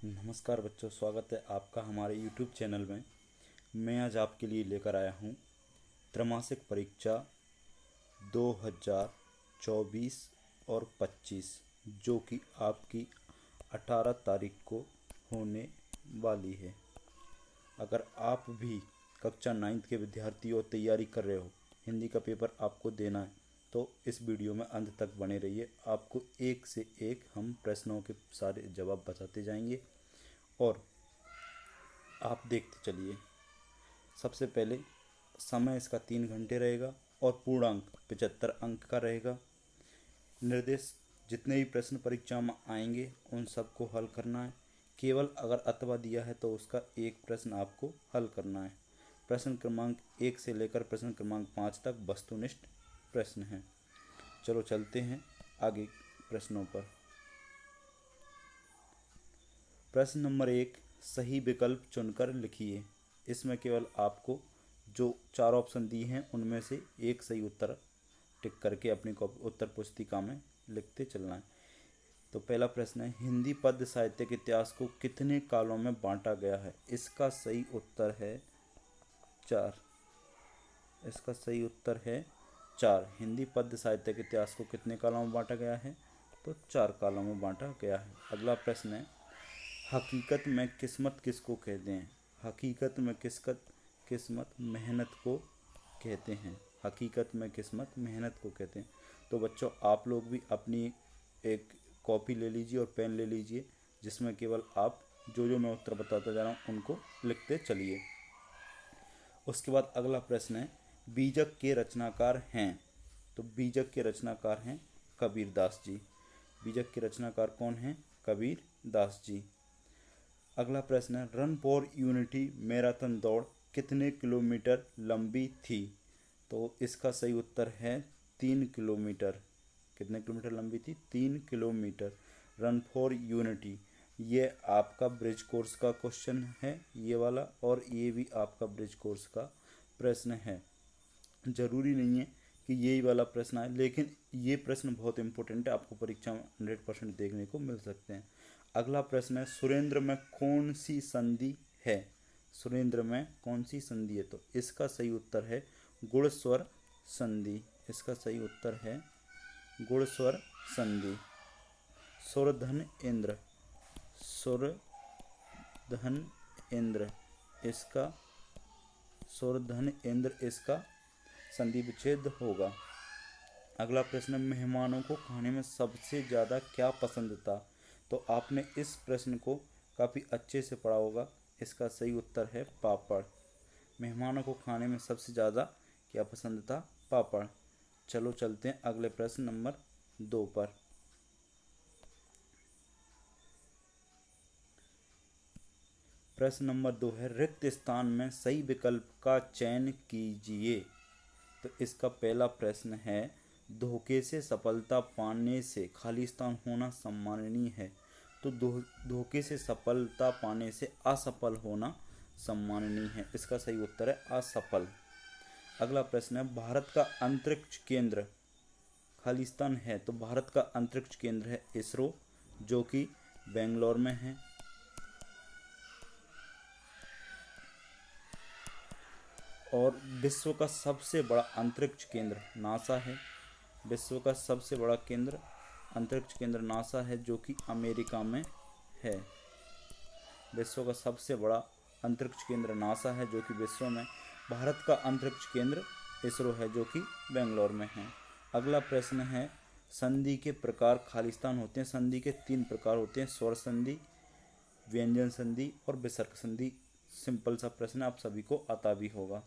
नमस्कार बच्चों, स्वागत है आपका हमारे YouTube चैनल में। मैं आज आपके लिए लेकर आया हूँ त्रैमासिक परीक्षा 2024 और 25 जो कि आपकी 18 तारीख को होने वाली है। अगर आप भी कक्षा 9th के विद्यार्थी और तैयारी कर रहे हो, हिंदी का पेपर आपको देना है, तो इस वीडियो में अंत तक बने रहिए। आपको एक से एक हम प्रश्नों के सारे जवाब बताते जाएंगे और आप देखते चलिए। सबसे पहले समय इसका 3 घंटे रहेगा और पूर्णांक 75 अंक का रहेगा। निर्देश जितने भी प्रश्न परीक्षा में आएंगे उन सबको हल करना है। केवल अगर अथवा दिया है तो उसका एक प्रश्न आपको हल करना है। प्रश्न क्रमांक 1 से लेकर प्रश्न क्रमांक 5 तक वस्तुनिष्ठ प्रश्न हैं। चलो चलते हैं आगे प्रश्नों पर। प्रश्न नंबर 1, सही विकल्प चुनकर लिखिए। इसमें केवल आपको जो 4 ऑप्शन दिए हैं उनमें से एक सही उत्तर टिक करके अपनी उत्तर पुस्तिका में लिखते चलना है। तो पहला प्रश्न है, हिंदी पद्य साहित्य के इतिहास को कितने कालों में बांटा गया है? इसका सही उत्तर है 4। इसका सही उत्तर है 4। हिंदी पद्य साहित्य के इतिहास को कितने कालों में बांटा गया है? तो 4 कालों में बांटा गया है। अगला प्रश्न है, हकीकत में किस्मत किसको कहते हैं? हकीकत में किस्मत मेहनत को कहते हैं। हकीकत में किस्मत मेहनत को कहते हैं। तो बच्चों, आप लोग भी अपनी एक कॉपी ले लीजिए और पेन ले लीजिए, जिसमें केवल आप जो जो मैं उत्तर बताता जा रहा हूँ उनको लिखते चलिए। उसके बाद अगला प्रश्न है, बीजक के रचनाकार हैं? तो बीजक के रचनाकार हैं कबीर दास जी। बीजक के रचनाकार कौन हैं? कबीर दास जी। अगला प्रश्न है, रन फॉर यूनिटी मैराथन दौड़ कितने किलोमीटर लंबी थी? तो इसका सही उत्तर है 3 किलोमीटर। कितने किलोमीटर लंबी थी? 3 किलोमीटर। रन फॉर यूनिटी, ये आपका ब्रिज कोर्स का क्वेश्चन है ये वाला, और ये भी आपका ब्रिज कोर्स का प्रश्न है। ज़रूरी नहीं है कि यही वाला प्रश्न आए, लेकिन ये प्रश्न बहुत इंपॉर्टेंट है, आपको परीक्षा में 100% देखने को मिल सकते हैं। अगला प्रश्न है, सुरेंद्र में कौन सी संधि है? सुरेंद्र में कौन सी संधि है? तो इसका सही उत्तर है गुण स्वर संधि। इसका सही उत्तर है गुण स्वर संधि। सुरधन इंद्र, सुरधन इंद्र, इसका सुरधन इंद्र इसका संधि विच्छेद होगा। अगला प्रश्न, मेहमानों को खाने में सबसे ज़्यादा क्या पसंद था? तो आपने इस प्रश्न को काफ़ी अच्छे से पढ़ा होगा। इसका सही उत्तर है पापड़। मेहमानों को खाने में सबसे ज़्यादा क्या पसंद था? पापड़। चलो चलते हैं अगले प्रश्न नंबर 2 पर। प्रश्न नंबर 2 है, रिक्त स्थान में सही विकल्प का चयन कीजिए। तो इसका पहला प्रश्न है, धोखे से सफलता पाने से खाली स्थान होना सम्माननीय है। तो धोखे से सफलता पाने से असफल होना सम्माननीय है। इसका सही उत्तर है असफल। अगला प्रश्न है, भारत का अंतरिक्ष केंद्र खाली स्थान है। तो भारत का अंतरिक्ष केंद्र है इसरो, जो कि बेंगलोर में है। और विश्व का सबसे बड़ा अंतरिक्ष केंद्र नासा है। विश्व का सबसे बड़ा केंद्र अंतरिक्ष केंद्र नासा है, जो कि अमेरिका में है। विश्व का सबसे बड़ा अंतरिक्ष केंद्र नासा है, जो कि विश्व में। भारत का अंतरिक्ष केंद्र इसरो है, जो कि बेंगलोर में है। अगला प्रश्न है, संधि के प्रकार खाली स्थान होते हैं। संधि के 3 प्रकार होते हैं, स्वर संधि, व्यंजन संधि और विसर्ग संधि। सिंपल सा प्रश्न, आप सभी को आता भी होगा।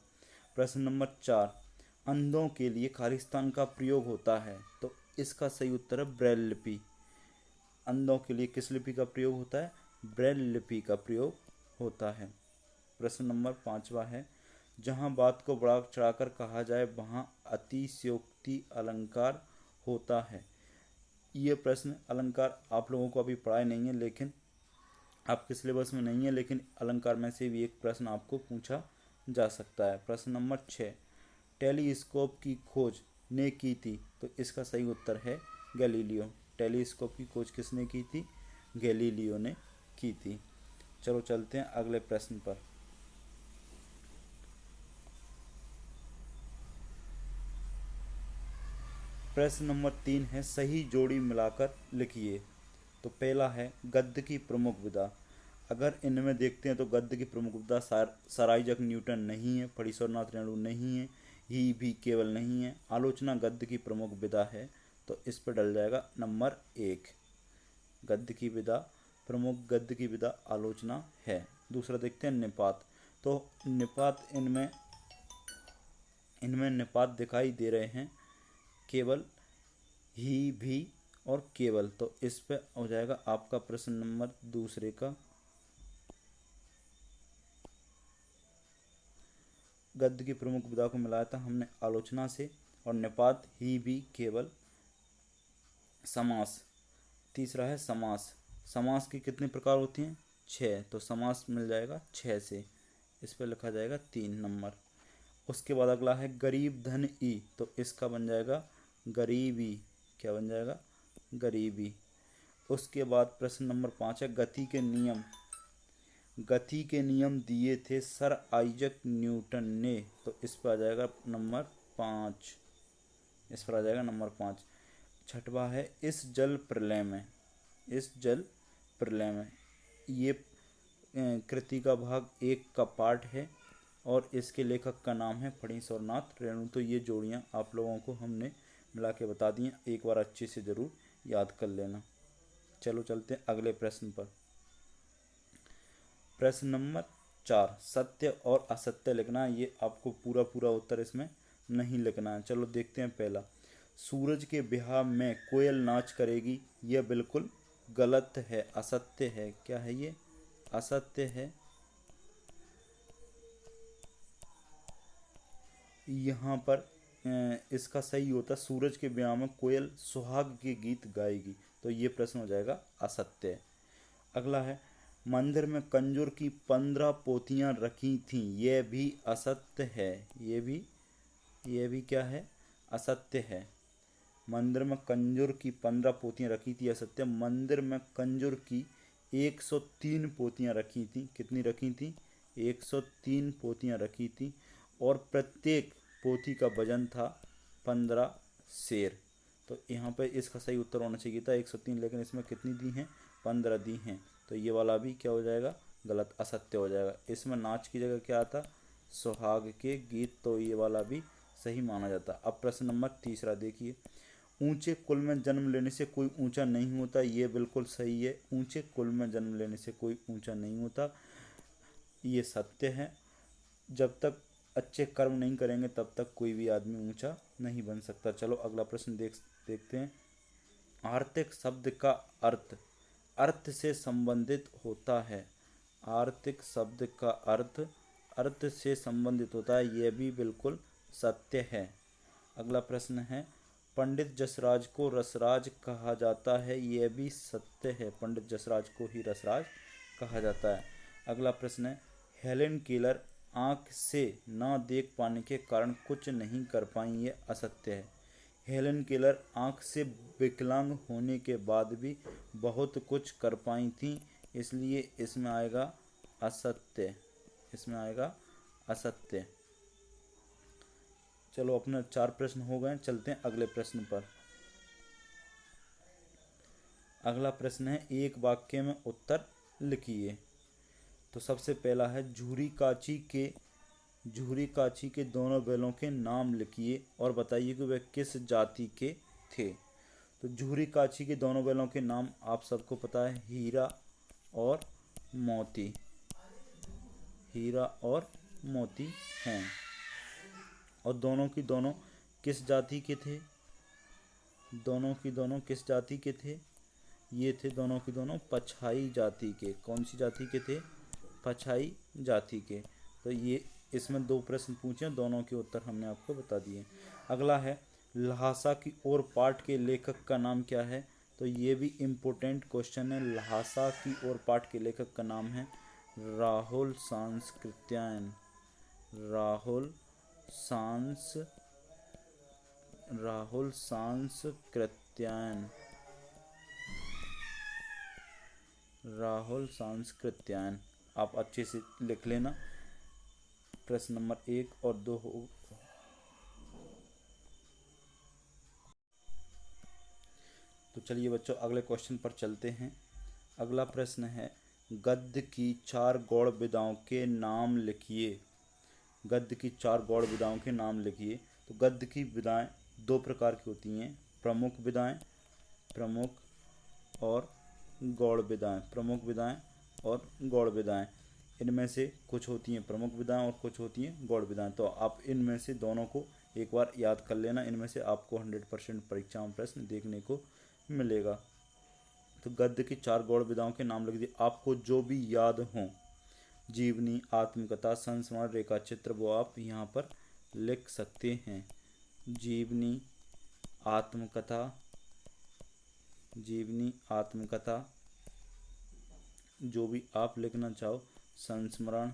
प्रश्न नंबर 4, अंधों के लिए खाली स्थान का प्रयोग होता है। तो इसका सही उत्तर है ब्रेल लिपि। अंधों के लिए किस लिपि का प्रयोग होता है? ब्रेल लिपि का प्रयोग होता है। प्रश्न नंबर 5वां है, जहाँ बात को बढ़ा चढ़ाकर कहा जाए वहाँ अतिशयोक्ति अलंकार होता है। ये प्रश्न अलंकार आप लोगों को अभी पढ़ाए नहीं है, लेकिन आपके सिलेबस में नहीं है, लेकिन अलंकार में से भी एक प्रश्न आपको पूछा जा सकता है। प्रश्न नंबर 6, टेलीस्कोप की खोज ने की थी। तो इसका सही उत्तर है गैलीलियो। टेलीस्कोप की खोज किसने की थी? गैलीलियो ने की थी। चलो चलते हैं अगले प्रश्न पर। प्रश्न नंबर 3 है, सही जोड़ी मिलाकर लिखिए। तो पहला है गद्य की प्रमुख विधा। अगर इनमें देखते हैं तो गद्य की प्रमुख विधा सर आइजैक न्यूटन नहीं है, फणीश्वरनाथ रेणु नहीं है, ही भी केवल नहीं है, आलोचना गद्य की प्रमुख विधा है। तो इस पर डल जाएगा नंबर 1। गद्य की विधा, प्रमुख गद्य की विधा आलोचना है। दूसरा देखते हैं निपात। तो निपात, इनमें निपात दिखाई दे रहे हैं केवल, ही भी और केवल। तो इस पे हो जाएगा आपका प्रश्न नंबर दूसरे का। गद्य की प्रमुख विधा को मिलाया था हमने आलोचना से, और निपात, ही भी, केवल। समास, तीसरा है समास। समास की कितने प्रकार होती हैं? 6। तो समास मिल जाएगा 6 से। इस पर लिखा जाएगा 3 नंबर। उसके बाद अगला है गरीब धन ई। तो इसका बन जाएगा गरीबी। क्या बन जाएगा? गरीबी। उसके बाद प्रश्न नंबर 5 है गति के नियम। गति के नियम दिए थे सर आइजैक न्यूटन ने। तो इस पर आ जाएगा नंबर 5। इस पर आ जाएगा नंबर 5। छठवा है इस जल प्रलय में। इस जल प्रलय में, ये कृति का भाग 1 का पार्ट है और इसके लेखक का नाम है फणीश्वरनाथ रेणु। तो ये जोड़ियाँ आप लोगों को हमने मिला के बता दी हैं, एक बार अच्छे से ज़रूर याद कर लेना। चलो चलते हैं अगले प्रश्न पर। प्रश्न नंबर 4, सत्य और असत्य लिखना है। ये आपको पूरा पूरा उत्तर इसमें नहीं लिखना है। चलो देखते हैं पहला, सूरज के ब्याह में कोयल नाच करेगी। यह बिल्कुल गलत है, असत्य है। क्या है ये? असत्य है। यहाँ पर इसका सही होता, सूरज के ब्याह में कोयल सुहाग के गीत गाएगी। तो ये प्रश्न हो जाएगा असत्य। अगला है मंदिर में कंजूर की 15 पोथियां रखी थीं। यह भी असत्य है। ये भी क्या है? असत्य है। मंदिर में कंजूर की 15 पोथियां रखी थी, असत्य। मंदिर में कंजूर की 103 पोथियां रखी थी। कितनी रखी थी? 103 पोथियां रखी थी, और प्रत्येक पोथी का वजन था 15 शेर। तो यहाँ पे इसका सही उत्तर होना चाहिए था 103, लेकिन इसमें कितनी दी हैं? 15 दी हैं। तो ये वाला भी क्या हो जाएगा? गलत, असत्य हो जाएगा। इसमें नाच की जगह क्या आता? सुहाग के गीत। तो ये वाला भी सही माना जाता। अब प्रश्न नंबर तीसरा देखिए, ऊंचे कुल में जन्म लेने से कोई ऊंचा नहीं होता। ये बिल्कुल सही है। ऊंचे कुल में जन्म लेने से कोई ऊंचा नहीं होता, ये सत्य है। जब तक अच्छे कर्म नहीं करेंगे तब तक कोई भी आदमी ऊंचा नहीं बन सकता। चलो अगला प्रश्न देखते हैं। आर्थिक शब्द का अर्थ अर्थ से संबंधित होता है। आर्थिक शब्द का अर्थ अर्थ से संबंधित होता है। यह भी बिल्कुल सत्य है। अगला प्रश्न है पंडित जसराज को रसराज कहा जाता है। यह भी सत्य है। पंडित जसराज को ही रसराज कहा जाता है। अगला प्रश्न है हेलेन केलर आँख से ना देख पाने के कारण कुछ नहीं कर पाई। ये असत्य है। हेलेन केलर आँख से विकलांग होने के बाद भी बहुत कुछ कर पाई थी, इसलिए इसमें आएगा असत्य। इसमें आएगा असत्य। चलो अपने 4 प्रश्न हो गए, चलते हैं अगले प्रश्न पर। अगला प्रश्न है एक वाक्य में उत्तर लिखिए। तो सबसे पहला है झूरी काची के दोनों बैलों के नाम लिखिए और बताइए कि वे किस जाति के थे। तो झूरी काची के दोनों बैलों के नाम आप सबको पता है, हीरा और मोती। हीरा और मोती हैं, और दोनों की दोनों किस जाति के थे? दोनों की दोनों किस जाति के थे? ये थे दोनों की दोनों पछाई जाति के। कौन सी जाति के थे? पछाई जाति के। तो ये इसमें 2 प्रश्न पूछे, दोनों के उत्तर हमने आपको बता दिए। अगला है ल्हासा की ओर पाठ के लेखक का नाम क्या है? तो ये भी इम्पोर्टेंट क्वेश्चन है। ल्हासा की ओर पाठ के लेखक का नाम है राहुल सांस्कृत्यायन। राहुल सांस्कृत्यायन। राहुल सांस्कृत्यायन। आप अच्छे से लिख लेना। प्रश्न नंबर 1 और 2 हो। तो चलिए बच्चों अगले क्वेश्चन पर चलते हैं। अगला प्रश्न है, गद्य की 4 गौड़ विधाओं के नाम लिखिए। गद्य की 4 गौड़ विधाओं के नाम लिखिए। तो गद्य की विधाएं 2 प्रकार की होती हैं, प्रमुख विधाएं, प्रमुख और गौड़ विधाएं, प्रमुख विधाएं और गौड़ विधाएं। इनमें से कुछ होती हैं प्रमुख विधाएं और कुछ होती हैं गौड़ विधाएं। तो आप इनमें से दोनों को एक बार याद कर लेना। इनमें से आपको 100% परीक्षा में प्रश्न देखने को मिलेगा। तो गद्य की 4 गौड़ विधाओं के नाम लिख दिए। आपको जो भी याद हो, जीवनी, आत्मकथा, संस्मरण, रेखा चित्र, वो आप यहाँ पर लिख सकते हैं। जीवनी, आत्मकथा, जीवनी, आत्मकथा, जो भी आप लिखना चाहो, संस्मरण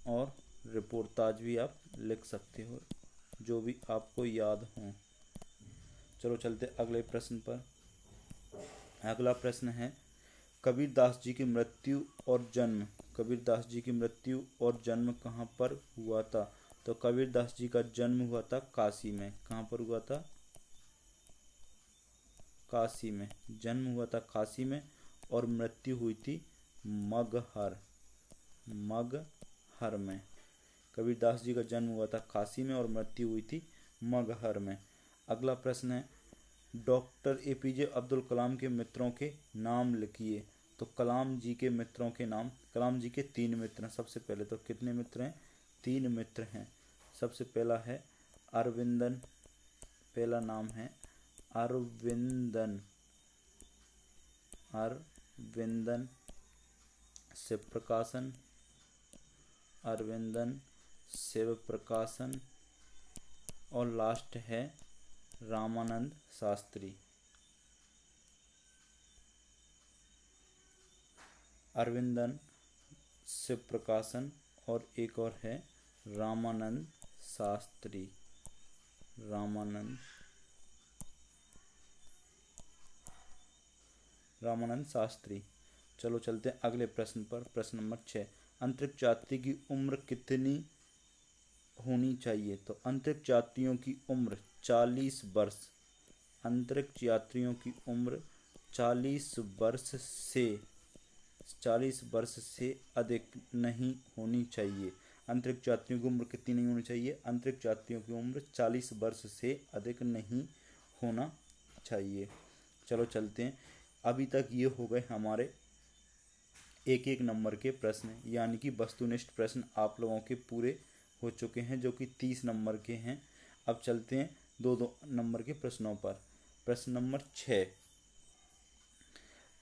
और रिपोर्टाज भी आप लिख सकते हो, जो भी आपको याद हो। चलो चलते अगले प्रश्न पर। अगला प्रश्न है, कबीरदास जी की मृत्यु और जन्म, कबीरदास जी की मृत्यु और जन्म कहाँ पर हुआ था? तो कबीरदास जी का जन्म हुआ था काशी में। कहाँ पर हुआ था? काशी में। जन्म हुआ था काशी में और मृत्यु हुई थी मगहर, मगहर में। कबीरदास जी का जन्म हुआ था काशी में और मृत्यु हुई थी मगहर में। अगला प्रश्न है, डॉक्टर एपीजे अब्दुल कलाम के मित्रों के नाम लिखिए। तो कलाम जी के मित्रों के नाम, कलाम जी के 3 मित्र हैं। सबसे पहले तो कितने मित्र हैं? 3 मित्र हैं। सबसे पहला है अरविंदन, पहला नाम है अरविंदन, अरविंदन शिवप्रकाशन, अरविंदन शिवप्रकाशन, और लास्ट है रामानंद शास्त्री। अरविंदन शिवप्रकाशन और एक और है रामानंद शास्त्री, रामानंद शास्त्री। चलो चलते हैं अगले प्रश्न पर। प्रश्न नंबर 6, अंतरिक्ष यात्री की उम्र कितनी होनी चाहिए? तो अंतरिक्ष यात्रियों की उम्र 40 वर्ष, अंतरिक्ष यात्रियों की उम्र 40 वर्ष से 40 वर्ष से अधिक नहीं होनी चाहिए। अंतरिक्ष यात्रियों की उम्र कितनी नहीं होनी चाहिए? अंतरिक्ष यात्रियों की उम्र 40 वर्ष से अधिक नहीं होना चाहिए। चलो चलते हैं। अभी तक ये हो गए हमारे एक एक नंबर के प्रश्न, यानी कि वस्तुनिष्ठ प्रश्न आप लोगों के पूरे हो चुके हैं, जो कि 30 नंबर के हैं। अब चलते हैं 2-2 नंबर के प्रश्नों पर। प्रश्न नंबर 6,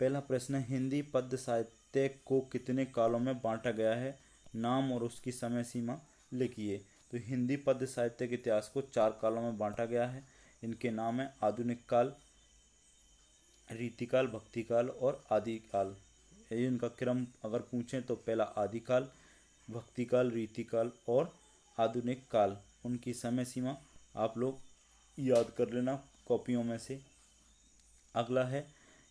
पहला प्रश्न है, हिंदी पद्य साहित्य को कितने कालों में बांटा गया है? नाम और उसकी समय सीमा लिखिए। तो हिंदी पद्य साहित्य के इतिहास को 4 कालों में बांटा गया है। इनके नाम है आधुनिक काल, रीतिकाल, भक्तिकाल और आदिकाल। ये इनका क्रम अगर पूछें तो पहला आदिकाल, भक्तिकाल, रीतिकाल और आधुनिक काल। उनकी समय सीमा आप लोग याद कर लेना कॉपियों में से। अगला है,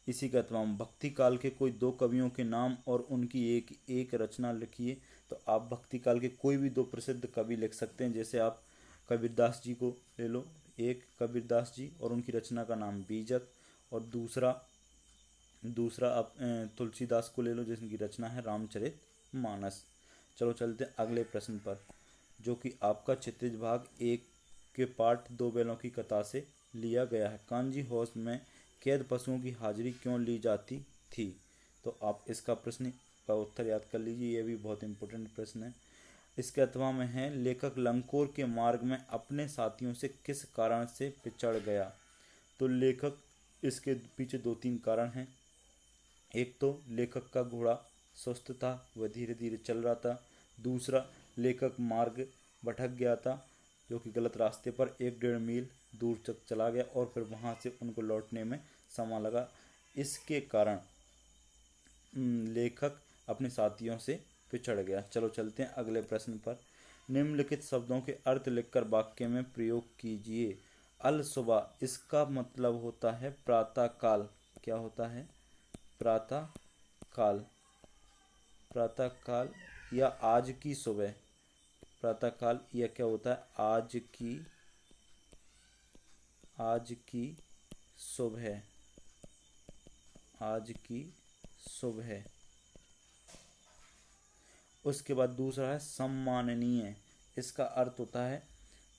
इसी का तमाम भक्ति काल के कोई 2 कवियों के नाम और उनकी एक एक रचना लिखिए। तो आप भक्ति काल के कोई भी 2 प्रसिद्ध कवि लिख सकते हैं। जैसे आप कबीरदास जी को ले लो, एक कबीरदास जी और उनकी रचना का नाम बीजक, और दूसरा आप तुलसीदास को ले लो जिनकी रचना है रामचरितमानस। चलो चलते हैं अगले प्रश्न पर, जो कि आपका क्षितिज भाग 1 के पाठ 2 बैलों की कथा से लिया गया है। कांजी हाउस में कैद पशुओं की हाजिरी क्यों ली जाती थी? तो आप इसका प्रश्न का उत्तर याद कर लीजिए, यह भी बहुत इंपॉर्टेंट प्रश्न है। इसके अथवा में है, लेखक लंकोर के मार्ग में अपने साथियों से किस कारण से पिछड़ गया? तो लेखक, इसके पीछे 2-3 कारण हैं। एक तो लेखक का घोड़ा सुस्त था, वह धीरे धीरे चल रहा था। दूसरा, लेखक मार्ग भटक गया था, जो कि गलत रास्ते पर 1-1.5 मील दूर तक चला गया और फिर वहाँ से उनको लौटने में समय लगा। इसके कारण लेखक अपने साथियों से पिछड़ गया। चलो चलते हैं अगले प्रश्न पर। निम्नलिखित शब्दों के अर्थ लिखकर वाक्य में प्रयोग कीजिए। अल सुबह, इसका मतलब होता है प्रातः काल। क्या होता है? प्रातः काल। प्रातः काल या आज की सुबह। प्रातः काल या क्या होता है? आज की सुबह। आज की सुबह। उसके बाद दूसरा है सम्माननीय। इसका अर्थ होता है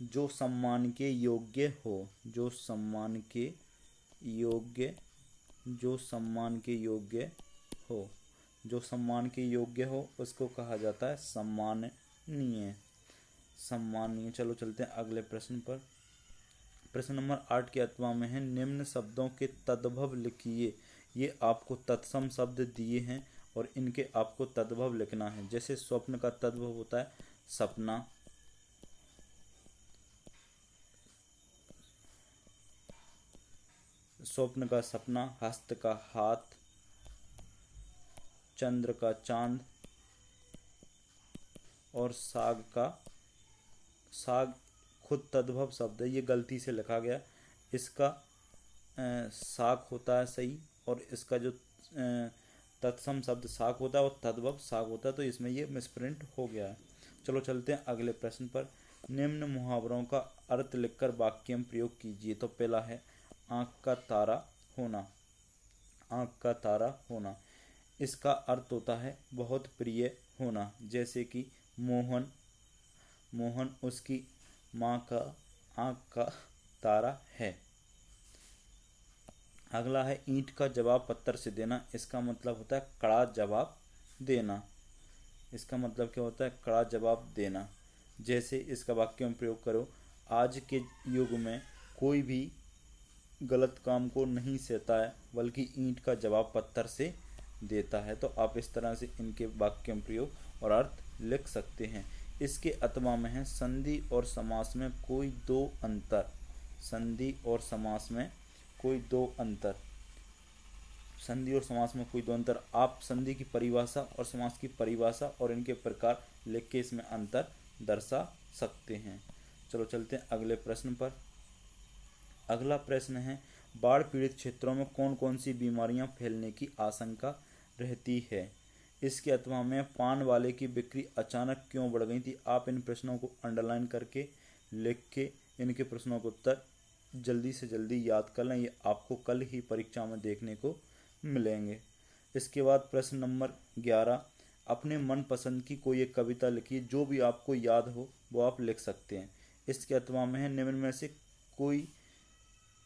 जो सम्मान के योग्य हो। जो सम्मान के योग्य। जो सम्मान के योग्य हो। जो सम्मान के योग्य हो उसको कहा जाता है सम्माननीय। सम्माननीय। चलो चलते हैं अगले प्रश्न पर। प्रश्न नंबर 8 के अथवा में है निम्न शब्दों के तद्भव लिखिए। ये आपको तत्सम शब्द दिए हैं और इनके आपको तद्भव लिखना है। जैसे स्वप्न का तद्भव होता है सपना। स्वप्न का सपना, हस्त का हाथ, चंद्र का चांद और साग का साग खुद तद्भव शब्द है, ये गलती से लिखा गया। इसका साग होता है सही और इसका जो तत्सम शब्द साग होता है और तद्भव साग होता है, तो इसमें ये मिसप्रिंट हो गया है। चलो चलते हैं अगले प्रश्न पर। निम्न मुहावरों का अर्थ लिखकर वाक्य में प्रयोग कीजिए। तो पहला है आँख का तारा होना। आँख का तारा होना, इसका अर्थ होता है बहुत प्रिय होना। जैसे कि मोहन उसकी माँ का आँख का तारा है। अगला है ईंट का जवाब पत्थर से देना। इसका मतलब होता है कड़ा जवाब देना। इसका मतलब क्या होता है? कड़ा जवाब देना। जैसे इसका वाक्य में प्रयोग करो, आज के युग में कोई भी गलत काम को नहीं सहता है बल्कि ईंट का जवाब पत्थर से देता है। तो आप इस तरह से इनके वाक्य में प्रयोग और अर्थ लिख सकते हैं। इसके अथवा में है संधि और समास में कोई दो अंतर। संधि और समास में कोई दो अंतर। संधि और समास में कोई दो अंतर। आप संधि की परिभाषा और समास की परिभाषा और इनके प्रकार लिख के इसमें अंतर दर्शा सकते हैं। चलो चलते हैं अगले प्रश्न पर। अगला प्रश्न है बाढ़ पीड़ित क्षेत्रों में कौन कौन सी बीमारियां फैलने की आशंका रहती है। इसके अथवा में पान वाले की बिक्री अचानक क्यों बढ़ गई थी। आप इन प्रश्नों को अंडरलाइन करके लिख के इनके प्रश्नों को उत्तर जल्दी से जल्दी याद कर लें। ये आपको कल ही परीक्षा में देखने को मिलेंगे। इसके बाद प्रश्न नंबर 11, अपने मनपसंद की कोई एक कविता लिखिए। जो भी आपको याद हो वो आप लिख सकते हैं। इसके अथवा में है निम्न में से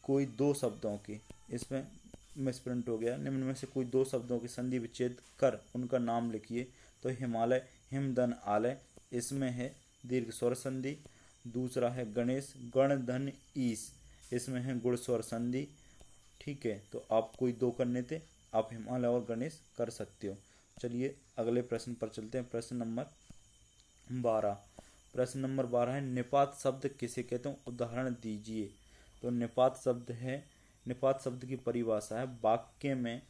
कोई दो शब्दों की, इसमें मिसप्रिंट हो गया, निम्न में से कोई दो शब्दों की संधि विच्छेद कर उनका नाम लिखिए। तो हिमालय, हिमधन आलय, इसमें है दीर्घ स्वर संधि। दूसरा है गणेश, गण धन ईस, इसमें है गुण स्वर संधि। ठीक है, तो आप कोई दो करने थे, आप हिमालय और गणेश कर सकते हो। चलिए अगले प्रश्न पर चलते हैं। प्रश्न नंबर 12। प्रश्न नंबर 12 है निपात शब्द किसे कहते हैं, उदाहरण दीजिए। तो निपात शब्द की परिभाषा है वाक्य में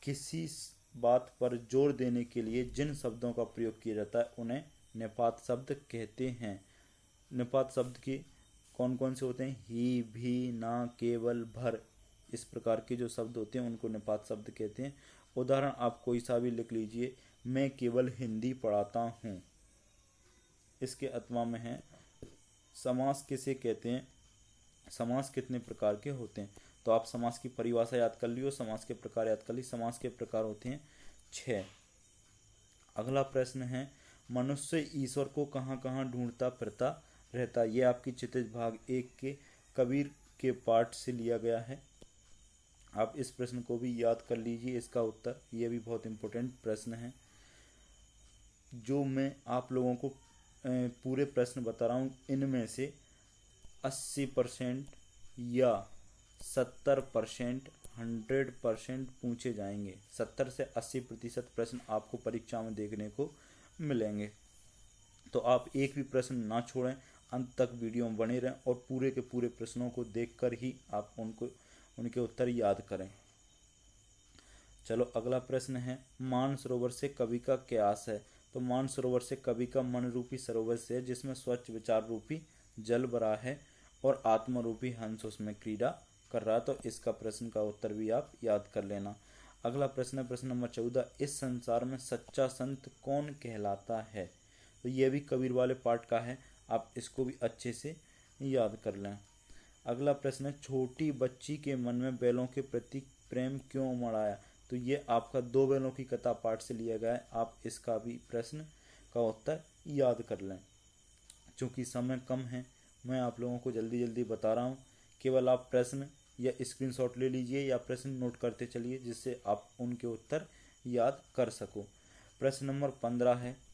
किसी बात पर जोर देने के लिए जिन शब्दों का प्रयोग किया जाता है उन्हें निपात शब्द कहते हैं। निपात शब्द की कौन कौन से होते हैं? ही, भी, ना, केवल, भर, इस प्रकार के जो शब्द होते हैं उनको निपात शब्द कहते हैं। उदाहरण आप कोई सा भी लिख लीजिए, मैं केवल हिंदी पढ़ाता हूँ। इसके अथवा में है समास किसे कहते हैं, समास कितने प्रकार के होते हैं। तो आप समास की परिभाषा याद कर लियो, समास के प्रकार याद कर ली। समास के प्रकार होते हैं 6। अगला प्रश्न है मनुष्य ईश्वर को कहाँ कहाँ ढूंढता फिरता रहता। यह आपकी चित्रित भाग 1 के कबीर के पाठ से लिया गया है। आप इस प्रश्न को भी याद कर लीजिए इसका उत्तर, यह भी बहुत इंपॉर्टेंट प्रश्न है। जो मैं आप लोगों को पूरे प्रश्न बता रहा हूँ, इनमें से 80% या 70%, 100% पूछे जाएंगे। 70 से 80% प्रश्न आपको परीक्षा में देखने को मिलेंगे। तो आप एक भी प्रश्न ना छोड़ें, अंत तक वीडियो में बने रहें और पूरे के पूरे प्रश्नों को देखकर ही आप उनके उत्तर याद करें। चलो अगला प्रश्न है मानसरोवर से कवि का क्या आस है। तो मानसरोवर से कवि का मन रूपी सरोवर से है जिसमें स्वच्छ विचार रूपी जल भरा है और आत्मरूपी हंस उसमें क्रीड़ा कर रहा है। तो इसका प्रश्न का उत्तर भी आप याद कर लेना। अगला प्रश्न है प्रश्न नंबर 14, इस संसार में सच्चा संत कौन कहलाता है। तो ये भी कबीर वाले पाठ का है, आप इसको भी अच्छे से याद कर लें। अगला प्रश्न है, छोटी बच्ची के मन में बैलों के प्रति प्रेम क्यों उमड़ आया। तो ये आपका दो बैलों की कथा पाठ से लिया गया है, आप इसका भी प्रश्न का उत्तर याद कर लें। चूँकि समय कम है, मैं आप लोगों को जल्दी जल्दी बता रहा हूँ, केवल आप प्रश्न या स्क्रीनशॉट ले लीजिए या प्रश्न नोट करते चलिए, जिससे आप उनके उत्तर याद कर सको। प्रश्न नंबर 15 है,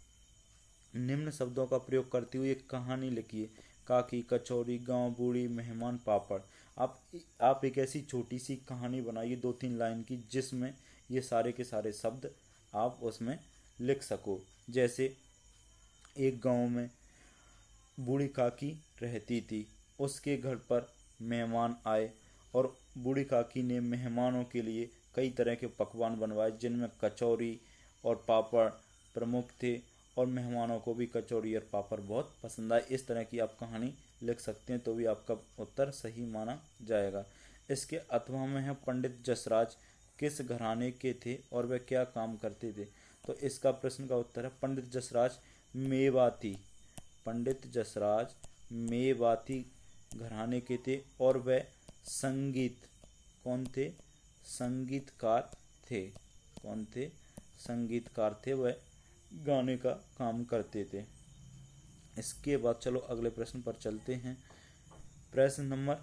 निम्न शब्दों का प्रयोग करते हुए एक कहानी लिखिए। काकी, कचौरी, गांव बूढ़ी, मेहमान, पापड़। आप एक ऐसी छोटी सी कहानी बनाइए 2-3 लाइन की, जिसमें ये सारे के सारे शब्द आप उसमें लिख सको। जैसे एक गांव में बूढ़ी काकी रहती थी, उसके घर पर मेहमान आए और बूढ़ी काकी ने मेहमानों के लिए कई तरह के पकवान बनवाए, जिनमें कचौरी और पापड़ प्रमुख थे, और मेहमानों को भी कचौरी और पापड़ बहुत पसंद आए। इस तरह की आप कहानी लिख सकते हैं, तो भी आपका उत्तर सही माना जाएगा। इसके अथवा में है, पंडित जसराज किस घराने के थे और वह क्या काम करते थे। तो इसका प्रश्न का उत्तर है, पंडित जसराज मेवाती, पंडित जसराज मेवाती घराने के थे और वह संगीत कौन थे, संगीतकार थे। कौन थे, संगीतकार थे, वह गाने का काम करते थे। इसके बाद चलो अगले प्रश्न पर चलते हैं। प्रश्न नंबर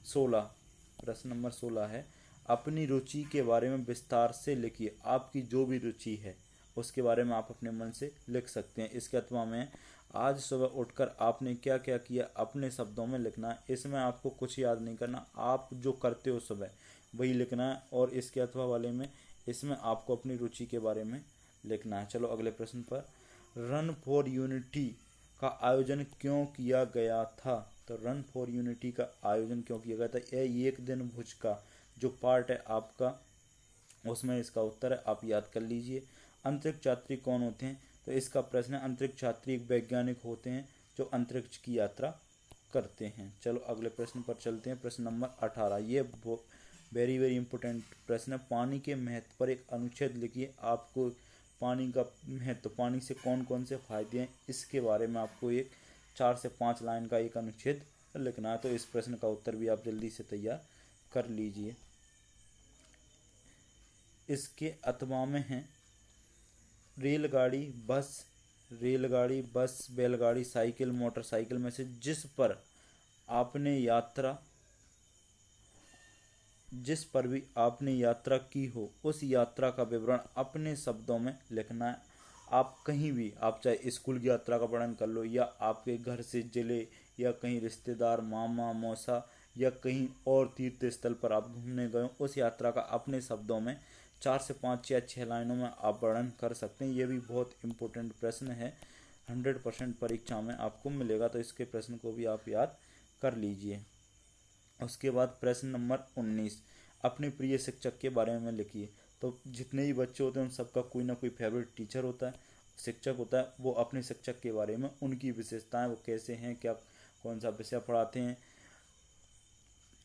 16, प्रश्न नंबर 16 है, अपनी रुचि के बारे में विस्तार से लिखिए। आपकी जो भी रुचि है उसके बारे में आप अपने मन से लिख सकते हैं। इसके अथवा में, आज सुबह उठकर आपने क्या क्या किया, अपने शब्दों में लिखना है। इसमें आपको कुछ याद नहीं करना, आप जो करते हो सुबह वही लिखना है। और इसके अथवा वाले में, इसमें आपको अपनी रुचि के बारे में लिखना है। चलो अगले प्रश्न पर, रन फॉर यूनिटी का आयोजन क्यों किया गया था। तो रन फॉर यूनिटी का आयोजन क्यों किया गया था, यह एक दिन भुज का जो पार्ट है आपका, उसमें इसका उत्तर है, आप याद कर लीजिए। अंतरिक्ष यात्री कौन होते हैं। तो इसका प्रश्न है, अंतरिक्ष यात्री एक वैज्ञानिक होते हैं जो अंतरिक्ष की यात्रा करते हैं। चलो अगले प्रश्न पर चलते हैं। प्रश्न नंबर 18, ये वेरी वेरी इंपॉर्टेंट प्रश्न है। पानी के महत्व पर एक अनुच्छेद लिखिए। आपको पानी का महत्व, पानी से कौन कौन से फायदे हैं, इसके बारे में आपको एक 4 से 5 लाइन का एक अनुच्छेद लिखना है। तो इस प्रश्न का उत्तर भी आप जल्दी से तैयार कर लीजिए। इसके अथवा में है, रेलगाड़ी, बस, बैलगाड़ी, साइकिल, मोटरसाइकिल में से जिस पर भी आपने यात्रा की हो, उस यात्रा का विवरण अपने शब्दों में लिखना है। आप कहीं भी, आप चाहे स्कूल की यात्रा का वर्णन कर लो, या आपके घर से जिले, या कहीं रिश्तेदार, मामा मौसा, या कहीं और तीर्थ स्थल पर आप घूमने गए हो, उस यात्रा का अपने शब्दों में 4 से 5 या 6 लाइनों में आप वर्णन कर सकते हैं। ये भी बहुत इम्पोर्टेंट प्रश्न है, 100% परीक्षा में आपको मिलेगा, तो इसके प्रश्न को भी आप याद कर लीजिए। उसके बाद प्रश्न नंबर 19, अपने प्रिय शिक्षक के बारे में लिखिए। तो जितने भी बच्चे होते हैं उन सबका कोई ना कोई फेवरेट टीचर होता है, शिक्षक होता है। वो अपने शिक्षक के बारे में, उनकी विशेषताएं, वो कैसे हैं, क्या कौन सा विषय पढ़ाते हैं,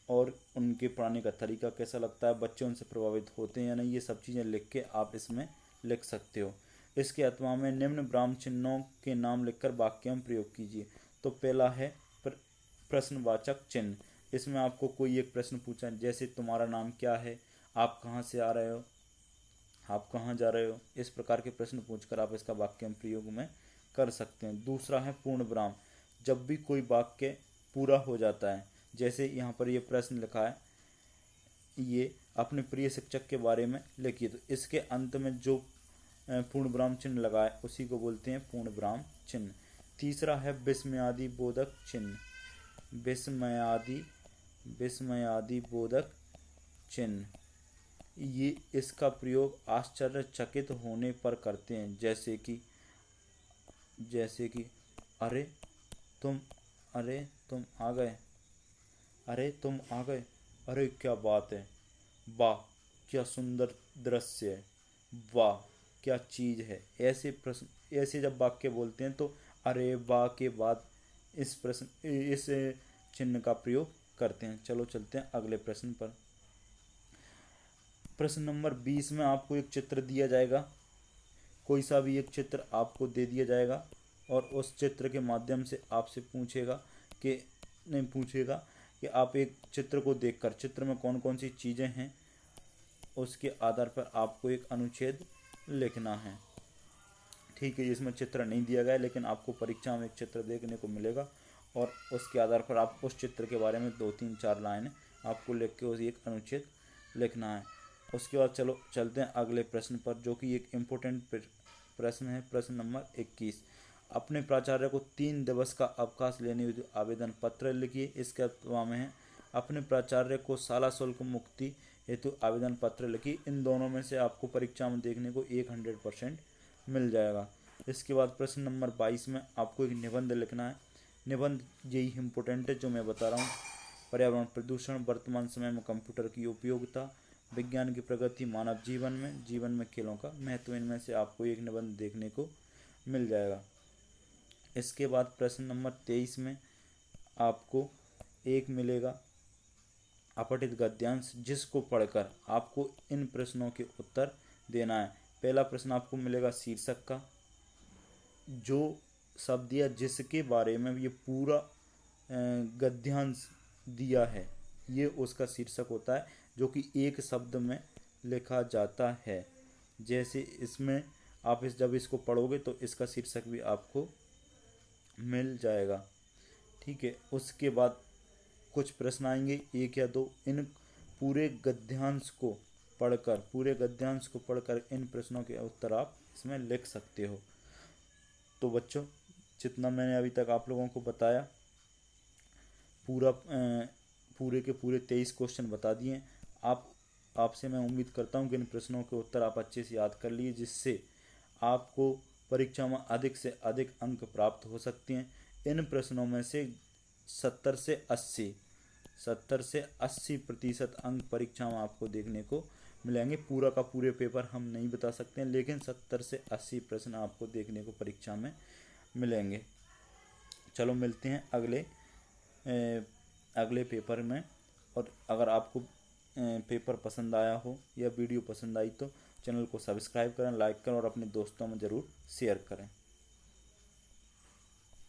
और उनके पढ़ाने का तरीका कैसा लगता है, बच्चे उनसे प्रभावित होते हैं या नहीं, ये सब चीज़ें लिख के आप इसमें लिख सकते हो। इसके अथवा में, निम्न ब्राह्म चिन्हों के नाम लिखकर वाक्य में प्रयोग कीजिए। तो पहला है प्रश्नवाचक चिन्ह। इसमें आपको कोई एक प्रश्न पूछा, जैसे तुम्हारा नाम क्या है, आप कहाँ से आ रहे हो, आप कहाँ जा रहे हो, इस प्रकार के प्रश्न पूछकर आप इसका वाक्य में प्रयोग में कर सकते हैं। दूसरा है पूर्ण विराम, जब भी कोई वाक्य पूरा हो जाता है, जैसे यहाँ पर ये प्रश्न लिखा है, ये अपने प्रिय शिक्षक के बारे में लिखिए, तो इसके अंत में जो पूर्ण विराम चिन्ह लगा है उसी को बोलते हैं पूर्ण विराम चिन्ह। तीसरा है विस्मयादि बोधक चिन्ह, विस्मयादि बोधक चिन्ह, ये इसका प्रयोग आश्चर्यचकित होने पर करते हैं, जैसे कि अरे तुम आ गए, अरे क्या बात है, वाह क्या सुंदर दृश्य है, वाह क्या चीज़ है। ऐसे जब वाक्य बोलते हैं तो अरे वाह के बाद इस चिन्ह का प्रयोग करते हैं। चलो चलते हैं अगले प्रश्न पर। प्रश्न नंबर 20 में आपको एक चित्र दिया जाएगा, कोई सा भी एक चित्र आपको दे दिया जाएगा और उस चित्र के माध्यम से आपसे पूछेगा कि नहीं पूछेगा कि आप एक चित्र को देखकर चित्र में कौन कौन सी चीज़ें हैं उसके आधार पर आपको एक अनुच्छेद लिखना है। ठीक है, इसमें चित्र नहीं दिया गया है लेकिन आपको परीक्षा में एक चित्र देखने को मिलेगा और उसके आधार पर आप उस चित्र के बारे में 2-3-4 लाइन आपको लिख के उसे एक अनुच्छेद लिखना है। उसके बाद चलो चलते हैं अगले प्रश्न पर, जो कि एक इम्पोर्टेंट प्रश्न है। प्रश्न नंबर 21, अपने प्राचार्य को 3 दिवस का अवकाश लेने हेतु आवेदन पत्र लिखिए। इसके अथवा में है अपने प्राचार्य को शाला शुल्क मुक्ति हेतु आवेदन पत्र लिखिए। इन दोनों में से आपको परीक्षा में देखने को 100% मिल जाएगा। इसके बाद प्रश्न नंबर 22 में आपको एक निबंध लिखना है। निबंध यही इम्पोर्टेंट है जो मैं बता रहा हूँ। पर्यावरण प्रदूषण, वर्तमान समय में कंप्यूटर की उपयोगिता, विज्ञान की प्रगति, मानव जीवन में खेलों का महत्व, इनमें से आपको एक निबंध देखने को मिल जाएगा। इसके बाद प्रश्न नंबर 23 में आपको एक मिलेगा अपठित गद्यांश, जिसको पढ़कर आपको इन प्रश्नों के उत्तर देना है। पहला प्रश्न आपको मिलेगा शीर्षक का, जो शब्द या जिसके बारे में ये पूरा गद्यांश दिया है ये उसका शीर्षक होता है, जो कि एक शब्द में लिखा जाता है। जैसे इसमें आप जब इसको पढ़ोगे तो इसका शीर्षक भी आपको मिल जाएगा। ठीक है, उसके बाद कुछ प्रश्न आएंगे 1 या 2। इन पूरे गद्यांश को पढ़कर इन प्रश्नों के उत्तर आप इसमें लिख सकते हो। तो बच्चों, जितना मैंने अभी तक आप लोगों को बताया, पूरे के पूरे 23 क्वेश्चन बता दिए। आपसे मैं उम्मीद करता हूँ कि इन प्रश्नों के उत्तर आप अच्छे से याद कर लिए, जिससे आपको परीक्षा में अधिक से अधिक अंक प्राप्त हो सकते हैं। इन प्रश्नों में से 70 से 80% अंक परीक्षा में आपको देखने को मिलेंगे। पूरा का पूरे पेपर हम नहीं बता सकते हैं, लेकिन 70 से 80 प्रश्न आपको देखने को परीक्षा में मिलेंगे। चलो मिलते हैं अगले पेपर में। और अगर आपको पेपर पसंद आया हो या वीडियो पसंद आई तो चैनल को सब्सक्राइब करें, लाइक करें और अपने दोस्तों में ज़रूर शेयर करें।